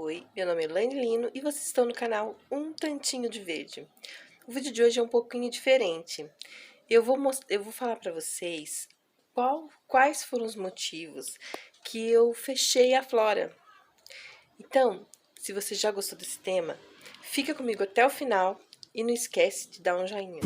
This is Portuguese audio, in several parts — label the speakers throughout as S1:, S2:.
S1: Oi, meu nome é Elaine Lino e vocês estão no canal Um Tantinho de Verde. O vídeo de hoje é um pouquinho diferente. Eu vou falar para vocês quais foram os motivos que eu fechei a flora. Então, se você já gostou desse tema, fica comigo até o final e não esquece de dar um joinha.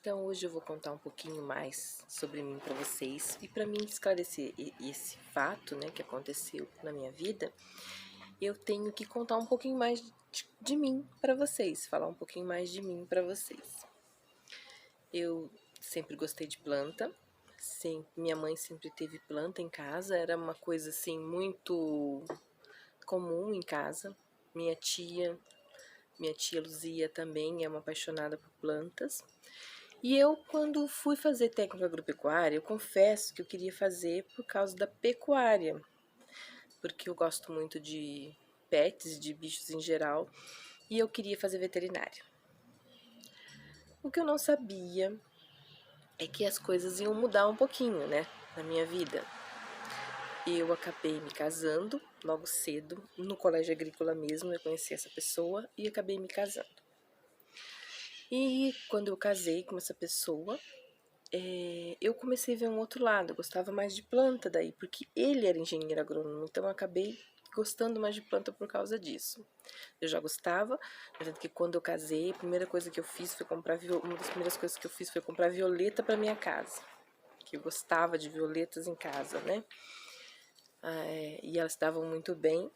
S1: Então, hoje eu vou contar um pouquinho mais sobre mim para vocês e para mim esclarecer esse fato, né, que aconteceu na minha vida, eu tenho que contar um pouquinho mais de mim para vocês, falar um pouquinho mais de mim para vocês. Eu sempre gostei de planta, minha mãe sempre teve planta em casa, era uma coisa assim muito comum em casa. Minha tia Luzia também é uma apaixonada por plantas. E eu, quando fui fazer técnico agropecuária, eu confesso que eu queria fazer por causa da pecuária, porque eu gosto muito de pets, de bichos em geral, e eu queria fazer veterinária. O que eu não sabia é que as coisas iam mudar um pouquinho, né, na minha vida. Eu acabei me casando logo cedo, no colégio agrícola mesmo, eu conheci essa pessoa e acabei me casando. E quando eu casei com essa pessoa, eu comecei a ver um outro lado, eu gostava mais de planta daí, porque ele era engenheiro agrônomo, então eu acabei gostando mais de planta por causa disso. Eu já gostava, tanto que quando eu casei, a primeira coisa que eu fiz foi comprar, uma das primeiras coisas que eu fiz foi comprar violeta para minha casa, que eu gostava de violetas em casa, né? E elas estavam muito bem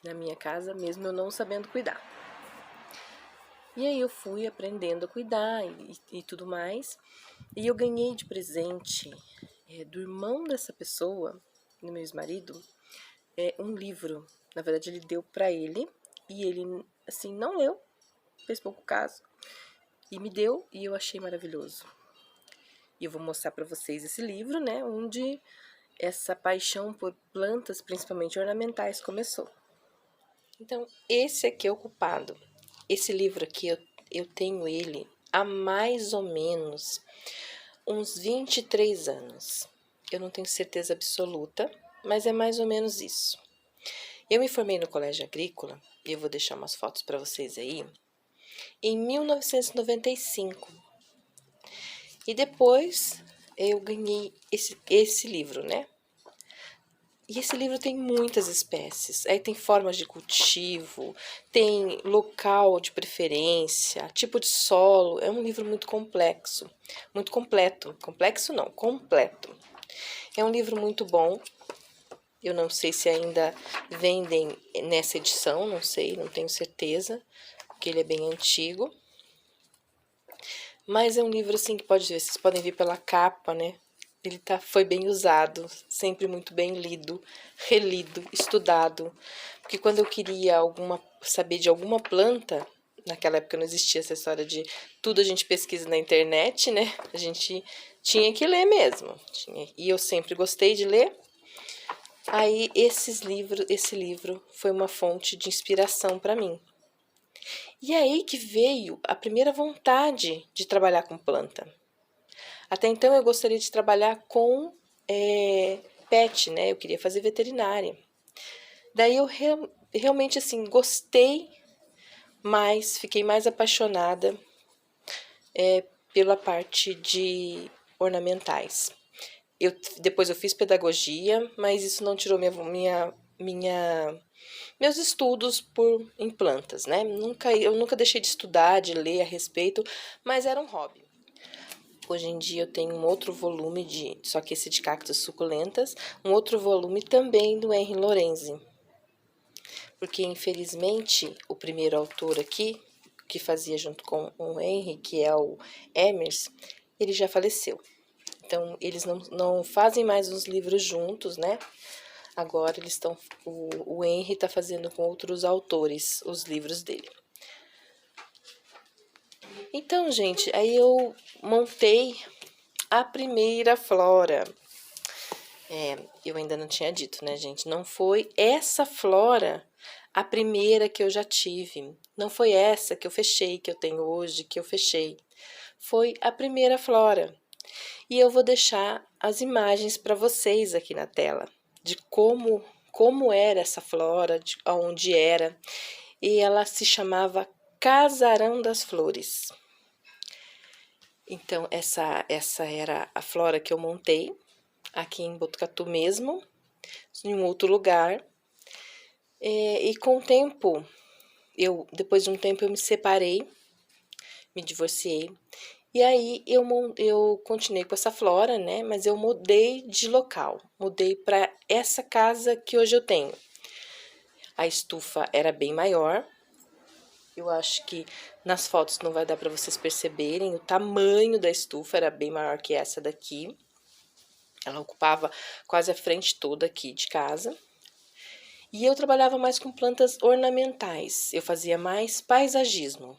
S1: na minha casa, mesmo eu não sabendo cuidar. E aí eu fui aprendendo a cuidar e tudo mais. E eu ganhei de presente do irmão dessa pessoa, do meu ex-marido, um livro. Na verdade, ele deu para ele e ele, assim, não leu, fez pouco caso. E me deu e eu achei maravilhoso. E eu vou mostrar para vocês esse livro, né, onde essa paixão por plantas, principalmente ornamentais, começou. Então, esse aqui é o culpado. Esse livro aqui, eu tenho ele há mais ou menos uns 23 anos. Eu não tenho certeza absoluta, mas é mais ou menos isso. Eu me formei no colégio agrícola, e eu vou deixar umas fotos para vocês aí, em 1995. E depois eu ganhei esse livro, né? E esse livro tem muitas espécies, aí tem formas de cultivo, tem local de preferência, tipo de solo, é um livro muito complexo, muito completo, complexo não, completo. É um livro muito bom, eu não sei se ainda vendem nessa edição, não sei, não tenho certeza, porque ele é bem antigo. Mas é um livro assim que vocês podem ver pela capa, né? Ele foi bem usado, sempre muito bem lido, relido, estudado. Porque quando eu queria saber de alguma planta, naquela época não existia essa história de tudo a gente pesquisa na internet, né? A gente tinha que ler mesmo. E eu sempre gostei de ler. Aí esse livro foi uma fonte de inspiração para mim. E aí que veio a primeira vontade de trabalhar com planta. Até então eu gostaria de trabalhar com pet, né? Eu queria fazer veterinária. Daí eu realmente assim gostei mais, fiquei mais apaixonada pela parte de ornamentais. Depois eu fiz pedagogia, mas isso não tirou meus estudos em plantas, né? Eu nunca deixei de estudar, de ler a respeito, mas era um hobby. Hoje em dia eu tenho um outro volume só que esse de cactos suculentas, um outro volume também do Henry Lorenzi. Porque infelizmente o primeiro autor aqui, que fazia junto com o Henry, que é o Emers, ele já faleceu. Então eles não fazem mais os livros juntos, né? Agora o Henry está fazendo com outros autores os livros dele. Então, gente, aí eu montei a primeira flora. Eu ainda não tinha dito, né, gente? Não foi essa flora a primeira que eu já tive. Não foi essa que eu fechei, que eu tenho hoje, que eu fechei. Foi a primeira flora. E eu vou deixar as imagens para vocês aqui na tela, de como era essa flora, de onde era. E ela se chamava Casarão das Flores. Então, essa era a flora que eu montei, aqui em Botucatu mesmo, em um outro lugar. E com o tempo, depois de um tempo eu me separei, me divorciei. E aí eu continuei com essa flora, né? Mas eu mudei de local, mudei para essa casa que hoje eu tenho. A estufa era bem maior. Eu acho que nas fotos não vai dar para vocês perceberem o tamanho da estufa, era bem maior que essa daqui. Ela ocupava quase a frente toda aqui de casa. E eu trabalhava mais com plantas ornamentais, eu fazia mais paisagismo.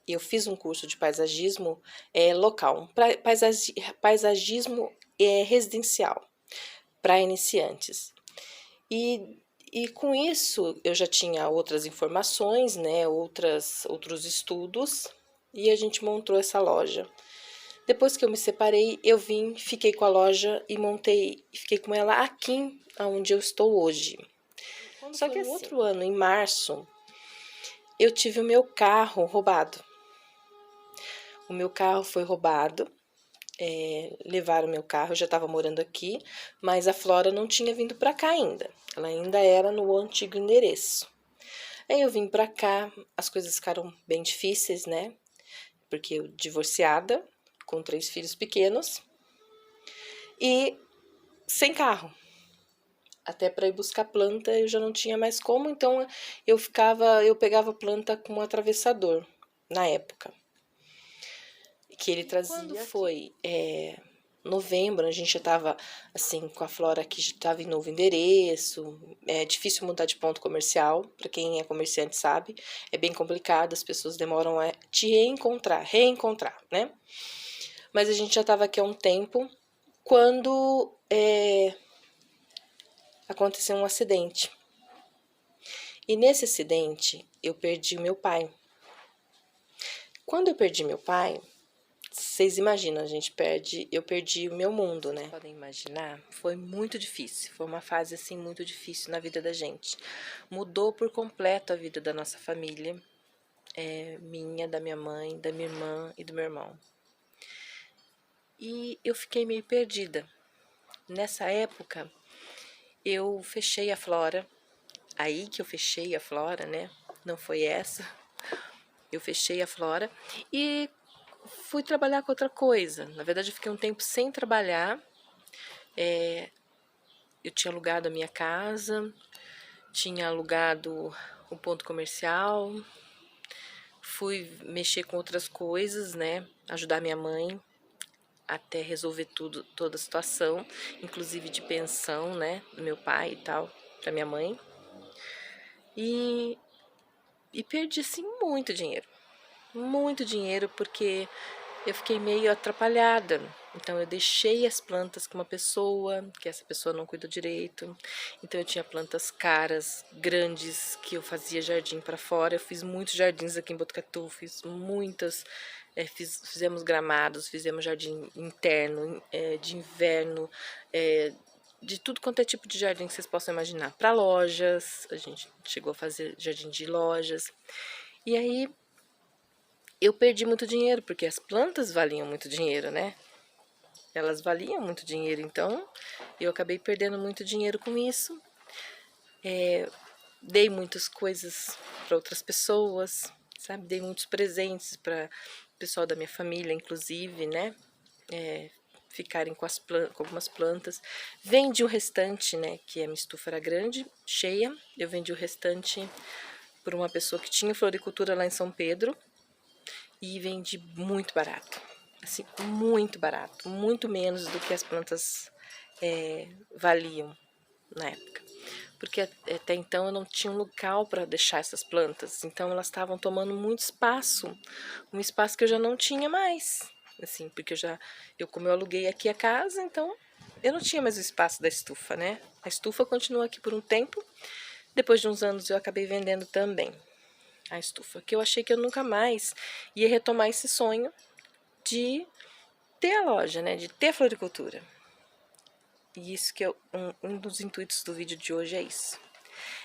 S1: Eu fiz um curso de paisagismo local, paisagismo residencial, para iniciantes. E com isso eu já tinha outras informações, né, outros estudos, e a gente montou essa loja. Depois que eu me separei, eu fiquei com a loja e fiquei com ela aqui onde eu estou hoje. Só que no outro ano, em março, eu tive o meu carro roubado. O meu carro foi roubado, levaram o meu carro, eu já estava morando aqui, mas a Flora não tinha vindo para cá ainda. Ela ainda era no antigo endereço. Aí eu vim para cá, as coisas ficaram bem difíceis, né? Porque eu divorciada, com 3 filhos pequenos e sem carro. Até para ir buscar planta eu já não tinha mais como, então eu pegava planta com um atravessador na época que ele trazia. Quando foi novembro, a gente já estava assim com a Flora que já estava em novo endereço. É difícil mudar de ponto comercial, para quem é comerciante sabe, é bem complicado, as pessoas demoram a te reencontrar, né? Mas a gente já estava aqui há um tempo quando aconteceu um acidente. E nesse acidente eu perdi o meu pai. Quando eu perdi meu pai, vocês imaginam, eu perdi o meu mundo, né? Podem imaginar, foi muito difícil, foi uma fase assim muito difícil na vida da gente. Mudou por completo a vida da nossa família, minha, da minha mãe, da minha irmã e do meu irmão. E eu fiquei meio perdida. Nessa época, eu fechei a Flora, aí que eu fechei a Flora, né? Não foi essa. Eu fechei a Flora e fui trabalhar com outra coisa. Na verdade, eu fiquei um tempo sem trabalhar. Eu tinha alugado a minha casa, tinha alugado o ponto comercial, fui mexer com outras coisas, né? Ajudar minha mãe até resolver toda a situação, inclusive de pensão, né? Do meu pai e tal, pra minha mãe. E perdi, assim, muito dinheiro, porque eu fiquei meio atrapalhada. Então eu deixei as plantas com uma pessoa, que essa pessoa não cuidou direito. Então eu tinha plantas caras, grandes, que eu fazia jardim para fora. Eu fiz muitos jardins aqui em Botucatu, fiz muitas, fizemos gramados, fizemos jardim interno, de inverno, de tudo quanto é tipo de jardim que vocês possam imaginar. Para lojas, a gente chegou a fazer jardim de lojas. E aí eu perdi muito dinheiro, porque as plantas valiam muito dinheiro, né? Elas valiam muito dinheiro, então eu acabei perdendo muito dinheiro com isso. Dei muitas coisas para outras pessoas, sabe? Dei muitos presentes para o pessoal da minha família, inclusive, né? Ficarem com algumas plantas. Vendi o restante, né? Que a minha estufa era grande, cheia. Eu vendi o restante por uma pessoa que tinha floricultura lá em São Pedro. E vendi muito barato, assim, muito barato, muito menos do que as plantas valiam na época. Porque até então eu não tinha um local para deixar essas plantas, então elas estavam tomando muito espaço, um espaço que eu já não tinha mais, assim, porque como eu aluguei aqui a casa, então eu não tinha mais o espaço da estufa, né? A estufa continua aqui por um tempo, Depois de uns anos eu acabei vendendo também a estufa, que eu achei que eu nunca mais ia retomar esse sonho de ter a loja, né, de ter a floricultura. E isso que um dos intuitos do vídeo de hoje é isso.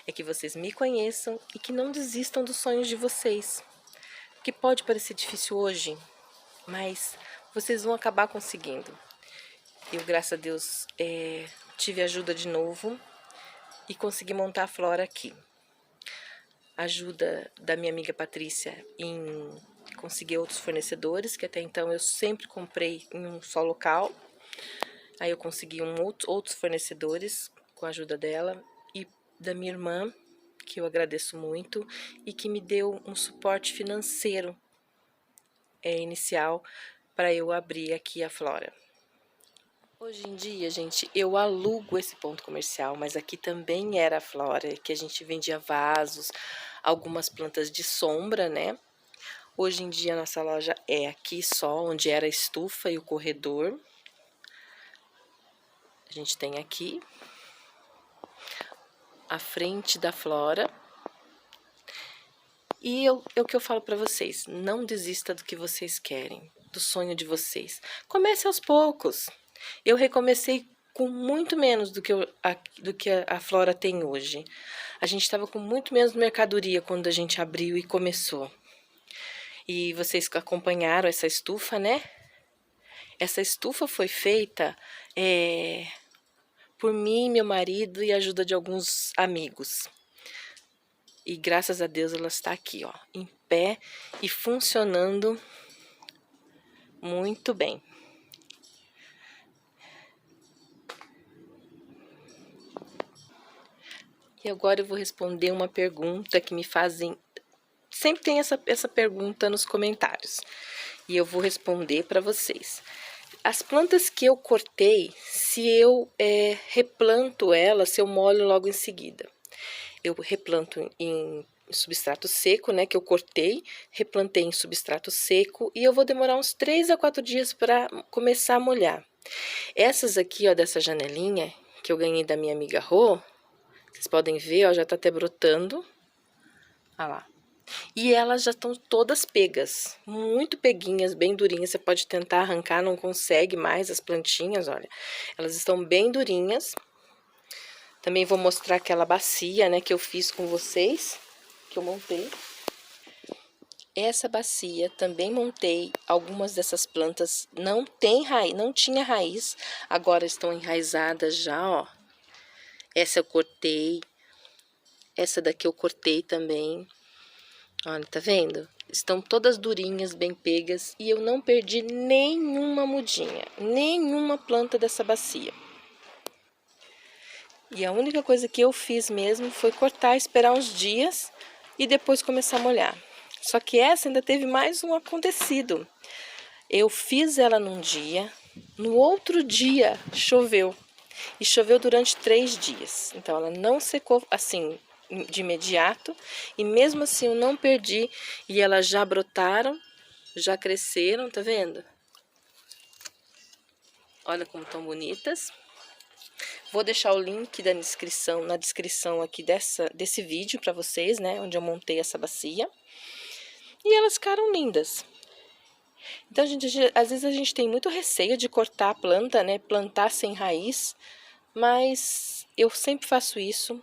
S1: É que vocês me conheçam e que não desistam dos sonhos de vocês. Que pode parecer difícil hoje, mas vocês vão acabar conseguindo. Eu, graças a Deus, tive ajuda de novo e consegui montar a Flora aqui. Ajuda da minha amiga Patrícia em conseguir outros fornecedores, que até então eu sempre comprei em um só local. Aí eu consegui outros fornecedores com a ajuda dela e da minha irmã, que eu agradeço muito e que me deu um suporte financeiro inicial para eu abrir aqui a Flora. Hoje em dia, gente, eu alugo esse ponto comercial, mas aqui também era a Flora, que a gente vendia vasos, algumas plantas de sombra, né? Hoje em dia, a nossa loja é aqui só, onde era a estufa e o corredor. A gente tem aqui a frente da Flora. E o que eu falo para vocês, não desista do que vocês querem, do sonho de vocês. Comece aos poucos. Eu recomecei com muito menos do que a Flora tem hoje. A gente estava com muito menos mercadoria quando a gente abriu e começou. E vocês acompanharam essa estufa, né? Essa estufa foi feita por mim, meu marido e a ajuda de alguns amigos. E graças a Deus ela está aqui, ó, em pé e funcionando muito bem. E agora eu vou responder uma pergunta que me fazem. Sempre tem essa pergunta nos comentários. E eu vou responder para vocês. As plantas que eu cortei, se eu replanto elas, se eu molho logo em seguida. Eu replanto em substrato seco, né, que eu cortei, replantei em substrato seco e eu vou demorar uns 3 a 4 dias para começar a molhar. Essas aqui, ó, dessa janelinha, que eu ganhei da minha amiga Rô, vocês podem ver, ó, já tá até brotando. Olha lá. E elas já estão todas pegas, muito peguinhas, bem durinhas. Você pode tentar arrancar, não consegue mais as plantinhas, olha. Elas estão bem durinhas. Também vou mostrar aquela bacia, né, que eu fiz com vocês, que eu montei. Essa bacia também montei. Algumas dessas plantas não tem raiz, não tinha raiz, agora estão enraizadas já, ó. Essa eu cortei. Essa daqui eu cortei também. Olha, tá vendo? Estão todas durinhas, bem pegas, e eu não perdi nenhuma mudinha, nenhuma planta dessa bacia. E a única coisa que eu fiz mesmo foi cortar, esperar uns dias e depois começar a molhar. Só que essa ainda teve mais um acontecido. Eu fiz ela num dia, no outro dia choveu. E choveu durante 3 dias. Então ela não secou assim de imediato. E mesmo assim eu não perdi. E elas já brotaram, já cresceram, tá vendo? Olha como estão bonitas. Vou deixar o link na descrição aqui desse vídeo para vocês, né? Onde eu montei essa bacia. E elas ficaram lindas. Então, gente, às vezes a gente tem muito receio de cortar a planta, né? Plantar sem raiz. Mas eu sempre faço isso.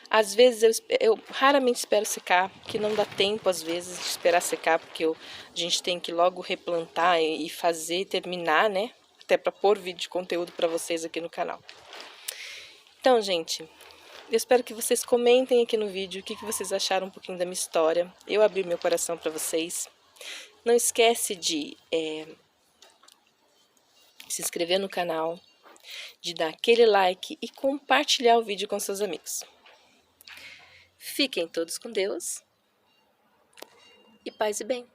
S1: Às vezes eu raramente espero secar, que não dá tempo às vezes de esperar secar, porque a gente tem que logo replantar e fazer, terminar, né? Até para pôr vídeo de conteúdo para vocês aqui no canal. Então, gente, eu espero que vocês comentem aqui no vídeo o que vocês acharam um pouquinho da minha história. Eu abri meu coração para vocês. Não esquece de se inscrever no canal, de dar aquele like e compartilhar o vídeo com seus amigos. Fiquem todos com Deus e paz e bem.